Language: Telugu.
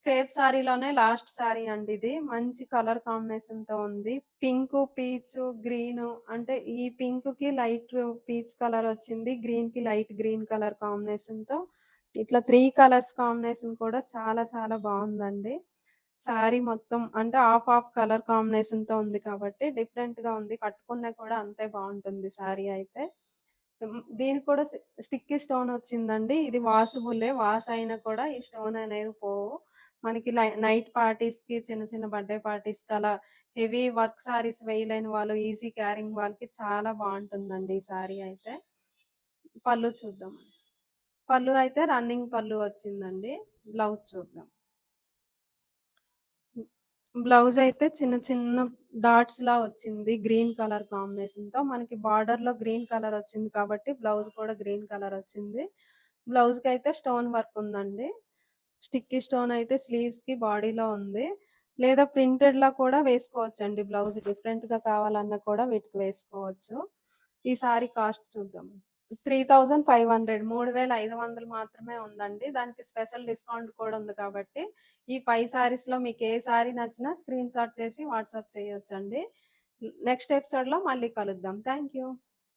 క్రేప్ సారీలోనే లాస్ట్ సారీ అండి ఇది. మంచి కలర్ కాంబినేషన్‌తో ఉంది. పింకు, పీచు, గ్రీను అంటే ఈ పింక్‌కి లైట్ పీచ్ కలర్ వచ్చింది. గ్రీన్‌కి లైట్ గ్రీన్ కలర్ కాంబినేషన్‌తో ఇట్లా 3 కలర్స్ కాంబినేషన్ కూడా చాలా చాలా బావుందండి. సారీ మొత్తం అంటే హాఫ్ హాఫ్ కలర్ కాంబినేషన్‌తో ఉంది కాబట్టి డిఫరెంట్‌గా ఉంది. కట్టుకున్నా కూడా అంతే బావుంటుంది సారీ అయితే. దీనికి కూడా స్టిక్కీ స్టోన్ వచ్చిందండి. ఇది వాషబులే. వాష్ అయినా కూడా ఈ స్టోన్ అనేవి పోవు. మనకి నైట్ పార్టీస్‌కి, చిన్న చిన్న బర్త్‌డే పార్టీస్‌కి అలా హెవీ వర్క్ సారీస్ వేయలేని వాళ్ళు, ఈజీ క్యారింగ్ వాళ్ళకి చాలా బావుంటుందండి ఈ సారీ అయితే. పళ్ళు చూద్దాం. పళ్ళు అయితే రన్నింగ్ పళ్ళు వచ్చిందండి. బ్లౌజ్ చూద్దాం. బ్లౌజ్ అయితే చిన్న చిన్న డాట్స్‌లా వచ్చింది. గ్రీన్ కలర్ కాంబినేషన్‌తో. మనకి బార్డర్‌లో గ్రీన్ కలర్ వచ్చింది కాబట్టి బ్లౌజ్ కూడా గ్రీన్ కలర్ వచ్చింది. బ్లౌజ్‌కైతే స్టోన్ వర్క్ ఉందండి. స్టిక్కీ స్టోన్ అయితే స్లీవ్స్‌కి, బాడీలో ఉంది. లేదా ప్రింటెడ్‌లా కూడా వేసుకోవచ్చండి బ్లౌజ్. డిఫరెంట్‌గా కావాలన్నా కూడా వీటికి వేసుకోవచ్చు. ఈ సారీ కాస్ట్ చూద్దాం. 3500 3500 మాత్రమే ఉందండి. దానికి స్పెషల్ డిస్కౌంట్ కూడా ఉంది కాబట్టి, ఈ 5 సారీస్‌లో మీకు ఏ సారీ నచ్చినా స్క్రీన్‌షాట్ చేసి వాట్సాప్ చేయొచ్చండి. నెక్స్ట్ ఎపిసోడ్‌లో మళ్ళీ కలుద్దాం. Thank you.